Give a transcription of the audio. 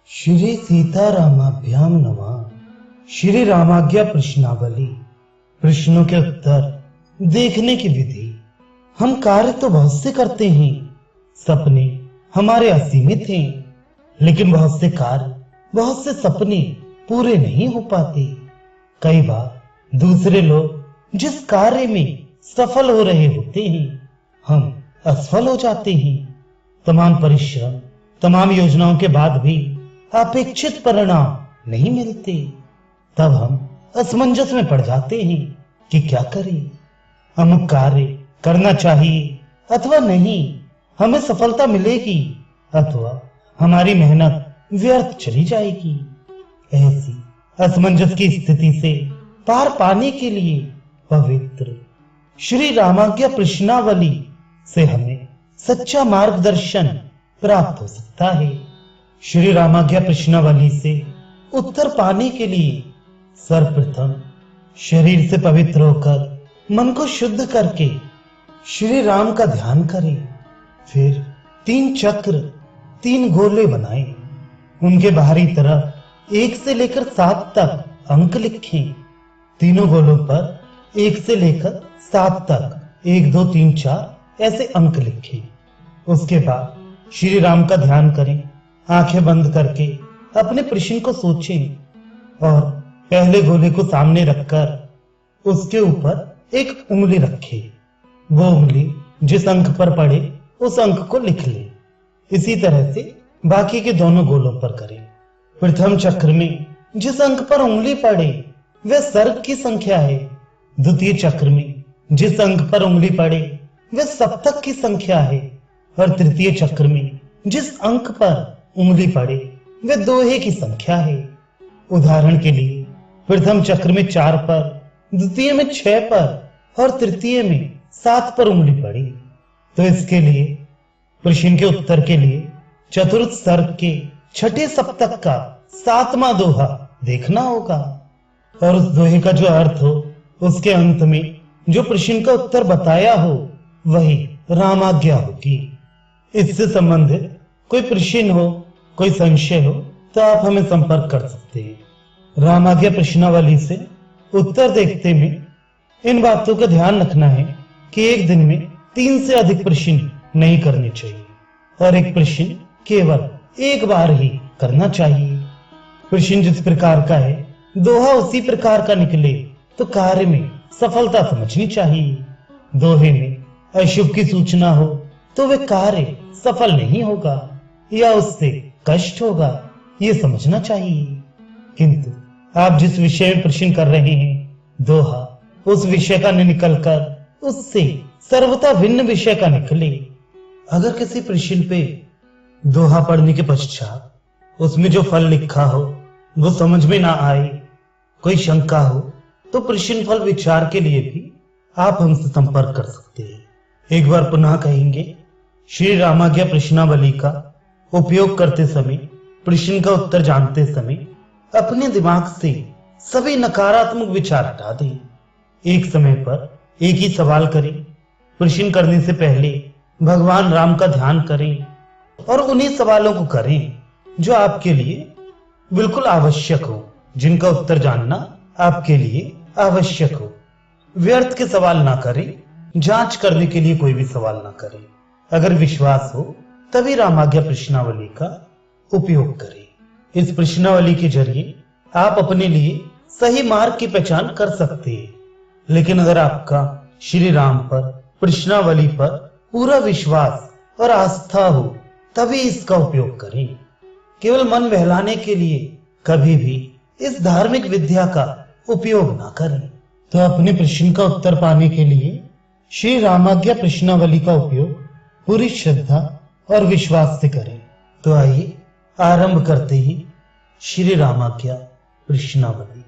श्री सीतारामाभ्याम नमः। श्री रामाज्ञा प्रश्नावली। प्रश्नों के उत्तर देखने की विधि। हम कार्य तो बहुत से करते हैं, सपने हमारे असीमित हैं, लेकिन बहुत से कार्य, बहुत से सपने पूरे नहीं हो पाते। कई बार दूसरे लोग जिस कार्य में सफल हो रहे होते हैं, हम असफल हो जाते हैं। तमाम परिश्रम, तमाम योजनाओं के बाद भी अपेक्षित परिणाम नहीं मिलते। तब हम असमंजस में पड़ जाते हैं कि क्या करें, अमुक कार्य करना चाहिए अथवा नहीं, हमें सफलता मिलेगी अथवा हमारी मेहनत व्यर्थ चली जाएगी। ऐसी असमंजस की स्थिति से पार पाने के लिए पवित्र श्री रामाज्ञा प्रश्नावली से हमें सच्चा मार्गदर्शन प्राप्त हो सकता है। श्री रामाज्ञा प्रश्नावली से उत्तर पाने के लिए सर्वप्रथम शरीर से पवित्र होकर मन को शुद्ध करके श्री राम का ध्यान करें। फिर 3 चक्र, 3 गोले बनाएं। उनके बाहरी तरफ 1 से लेकर 7 तक अंक लिखें। तीनों गोलों पर 1 से लेकर 7 तक 1, 2, 3, 4 ऐसे अंक लिखें। उसके बाद श्री राम का ध्यान करें। आंखें बंद करके अपने प्रश्न को सोचें और पहले गोले को सामने रखकर उसके ऊपर एक उंगली रखें। वो उंगली जिस अंक पर पड़े उस अंक को लिख ले। इसी तरह से बाकी के दोनों गोलों पर करें। प्रथम चक्र में जिस अंक पर उंगली पड़े वह सर्ग की संख्या है। द्वितीय चक्र में जिस अंक पर उंगली पड़े वह सप्तक की संख्या है। और तृतीय चक्र में जिस अंक पर उंगली पड़े वह दोहे की संख्या है। उदाहरण के लिए प्रथम चक्र में 4 पर, द्वितीय में 6 पर और तृतीय में 7 पर उंगली पड़ी, तो इसके लिए प्रश्न के उत्तर के लिए चतुर्थ सर्ग के 6ठे सप्तक का 7वां दोहा देखना होगा। और उस दोहे का जो अर्थ हो, उसके अंत में जो प्रश्न का उत्तर बताया हो वही रामाज्ञा होगी। इससे संबंधित कोई प्रश्न हो, कोई संशय हो तो आप हमें संपर्क कर सकते हैं। रामाज्ञा प्रश्नावली से उत्तर देखते में इन बातों का ध्यान रखना है कि एक दिन में 3 से अधिक प्रश्न नहीं करने चाहिए और एक प्रश्न केवल एक बार ही करना चाहिए। प्रश्न जिस प्रकार का है, दोहा उसी प्रकार का निकले तो कार्य में सफलता समझनी चाहिए। दोहे में अशुभ की सूचना हो तो वह कार्य सफल नहीं होगा या उससे कष्ट होगा, ये समझना चाहिए। किंतु आप जिस विषय में प्रश्न कर रहे हैं, दोहा उस विषय का न निकलकर उससे सर्वथा भिन्न विषय का निकले। अगर किसी प्रश्न पे दोहा पढ़ने के पश्चात उसमें जो फल लिखा हो वो समझ में ना आए, कोई शंका हो, तो प्रश्न फल विचार के लिए भी आप हमसे संपर्क कर सकते हैं। एक बार पुनः कहेंगे, श्री रामाज्ञा प्रश्नावली का उपयोग करते समय, प्रश्न का उत्तर जानते समय अपने दिमाग से सभी नकारात्मक विचार हटा दें। एक समय पर एक ही सवाल करें। प्रश्न करने से पहले भगवान राम का ध्यान करें और उन्हीं सवालों को करें जो आपके लिए बिल्कुल आवश्यक हो, जिनका उत्तर जानना आपके लिए आवश्यक हो। व्यर्थ के सवाल ना करें, जांच करने के लिए कोई भी सवाल ना करें। अगर विश्वास हो तभी रामाज्ञा प्रश्नावली का उपयोग करें। इस प्रश्नावली के जरिए आप अपने लिए सही मार्ग की पहचान कर सकते हैं। लेकिन अगर आपका श्री राम पर, प्रश्नावली पर पूरा विश्वास और आस्था हो तभी इसका उपयोग करें। केवल मन बहलाने के लिए कभी भी इस धार्मिक विद्या का उपयोग ना करें। तो अपने प्रश्न का उत्तर पाने के लिए श्री रामाज्ञा प्रश्नावली का उपयोग पूरी श्रद्धा और विश्वास से करें। तो आइए आरंभ करते ही श्री रामाज्ञा प्रश्नावली।